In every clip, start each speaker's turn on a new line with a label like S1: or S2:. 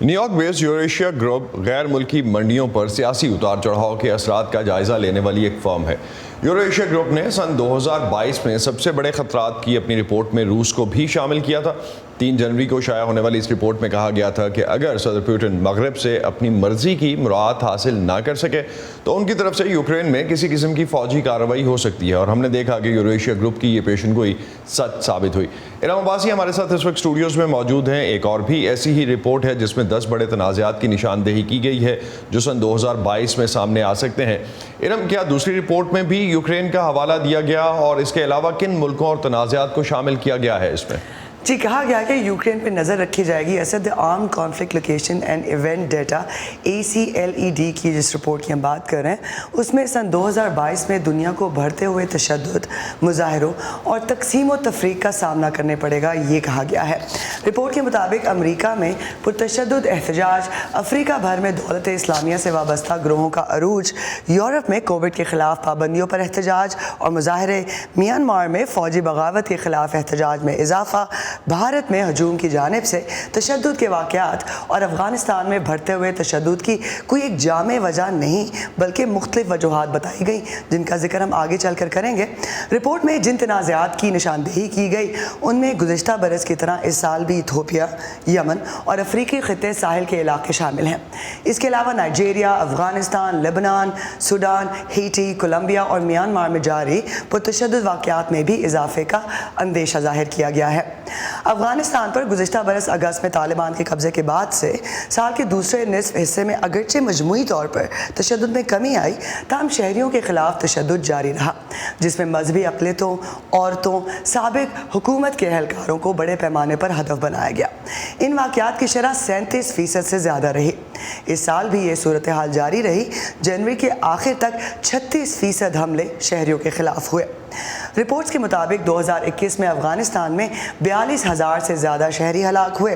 S1: New York بیس Eurasia group غیر ملکی منڈیوں پر سیاسی اتار چڑھاؤ کے اثرات کا جائزہ لینے والی ایک فرم ہے۔ یوریشیا گروپ نے سن 2022 میں سب سے بڑے خطرات کی اپنی رپورٹ میں روس کو بھی شامل کیا تھا۔ 3 جنوری کو شائع ہونے والی اس رپورٹ میں کہا گیا تھا کہ اگر صدر پوٹن مغرب سے اپنی مرضی کی مراعات حاصل نہ کر سکے تو ان کی طرف سے یوکرین میں کسی قسم کی فوجی کارروائی ہو سکتی ہے، اور ہم نے دیکھا کہ یوریشیا گروپ کی یہ پیشن گوئی سچ ثابت ہوئی۔ ارام عباسی ہمارے ساتھ اس وقت اسٹوڈیوز میں موجود ہیں۔ ایک اور بھی ایسی ہی رپورٹ ہے جس میں 10 بڑے تنازعات کی نشاندہی کی گئی ہے جو سن 2022 میں سامنے آ سکتے ہیں۔ ارم، کیا دوسری رپورٹ میں بھی یوکرین کا حوالہ دیا گیا، اور اس کے علاوہ کن ملکوں اور تنازعات کو شامل کیا گیا ہے اس میں؟
S2: جی، کہا گیا کہ یوکرین پہ نظر رکھی جائے گی۔ Asad arm conflict location and event data ACLED کی جس رپورٹ کی ہم بات کر رہے ہیں اس میں سن 2022 میں دنیا کو بڑھتے ہوئے تشدد، مظاہروں اور تقسیم و تفریق کا سامنا کرنے پڑے گا، یہ کہا گیا ہے۔ رپورٹ کے مطابق امریکہ میں پرتشدد احتجاج، افریقہ بھر میں دولت اسلامیہ سے وابستہ گروہوں کا عروج، یورپ میں کووڈ کے خلاف پابندیوں پر احتجاج اور مظاہرے، میانمار میں فوجی بغاوت کے خلاف احتجاج میں اضافہ، بھارت میں ہجوم کی جانب سے تشدد کے واقعات اور افغانستان میں بڑھتے ہوئے تشدد کی کوئی ایک جامع وجہ نہیں بلکہ مختلف وجوہات بتائی گئی، جن کا ذکر ہم آگے چل کر کریں گے۔ رپورٹ میں جن تنازعات کی نشاندہی کی گئی ان میں گزشتہ برس کی طرح اس سال بھی ایتھوپیا، یمن اور افریقی خطے ساحل کے علاقے شامل ہیں۔ اس کے علاوہ نائجیریا، افغانستان، لبنان، سوڈان، ہیٹی، کولمبیا اور میانمار میں جاری پرتشدد واقعات میں بھی اضافے کا اندیشہ ظاہر کیا گیا ہے۔ افغانستان پر گزشتہ برس اگست میں طالبان کے قبضے کے بعد سے سال کے دوسرے نصف حصے میں اگرچہ مجموعی طور پر تشدد میں کمی آئی، تاہم شہریوں کے خلاف تشدد جاری رہا، جس میں مذہبی اقلیتوں، عورتوں، سابق حکومت کے اہلکاروں کو بڑے پیمانے پر ہدف بنایا گیا۔ ان واقعات کی شرح 37% سے زیادہ رہی۔ اس سال بھی یہ صورتحال جاری رہی۔ جنوری کے آخر تک 36% حملے شہریوں کے خلاف ہوئے۔ رپورٹس کے مطابق 2021 میں افغانستان میں 42,000 سے زیادہ شہری ہلاک ہوئے،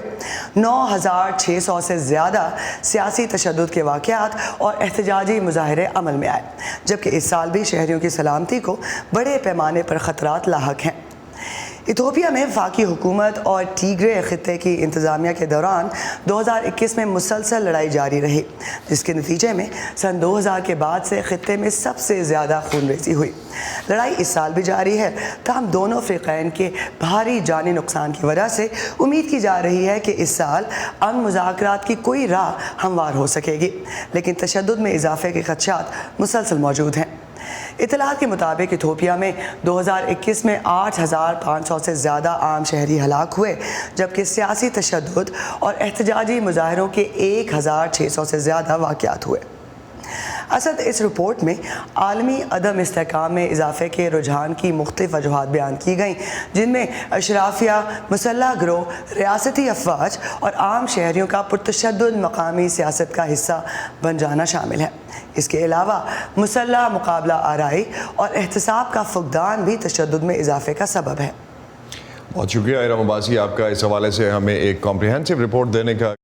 S2: 9,600 سے زیادہ سیاسی تشدد کے واقعات اور احتجاجی مظاہرے عمل میں آئے، جبکہ اس سال بھی شہریوں کی سلامتی کو بڑے پیمانے پر خطرات لاحق ہیں۔ ایتھوپیا میں وفاقی حکومت اور ٹیگرے خطے کی انتظامیہ کے دوران 2021 میں مسلسل لڑائی جاری رہی، جس کے نتیجے میں سن 2000 کے بعد سے خطے میں سب سے زیادہ خون ریزی ہوئی۔ لڑائی اس سال بھی جاری ہے، تاہم دونوں فریقین کے بھاری جانی نقصان کی وجہ سے امید کی جا رہی ہے کہ اس سال امن مذاکرات کی کوئی راہ ہموار ہو سکے گی، لیکن تشدد میں اضافے کے خدشات مسلسل موجود ہیں۔ اطلاعات کے مطابق ایتھوپیا میں 2021 میں 8,500 سے زیادہ عام شہری ہلاک ہوئے، جبکہ سیاسی تشدد اور احتجاجی مظاہروں کے 1,600 سے زیادہ واقعات ہوئے۔ اسد اس رپورٹ میں عالمی عدم استحکام میں اضافے کے رجحان کی مختلف وجوہات بیان کی گئیں، جن میں اشرافیہ، مسلح گروہ، ریاستی افواج اور عام شہریوں کا پرتشدد مقامی سیاست کا حصہ بن جانا شامل ہے۔ اس کے علاوہ مسلح مقابلہ آرائی اور احتساب کا فقدان بھی تشدد میں اضافے کا سبب ہے۔
S1: بہت شکریہ ارام عباسی آپ کا اس حوالے سے ہمیں ایک کمپریہنسو رپورٹ دینے کا۔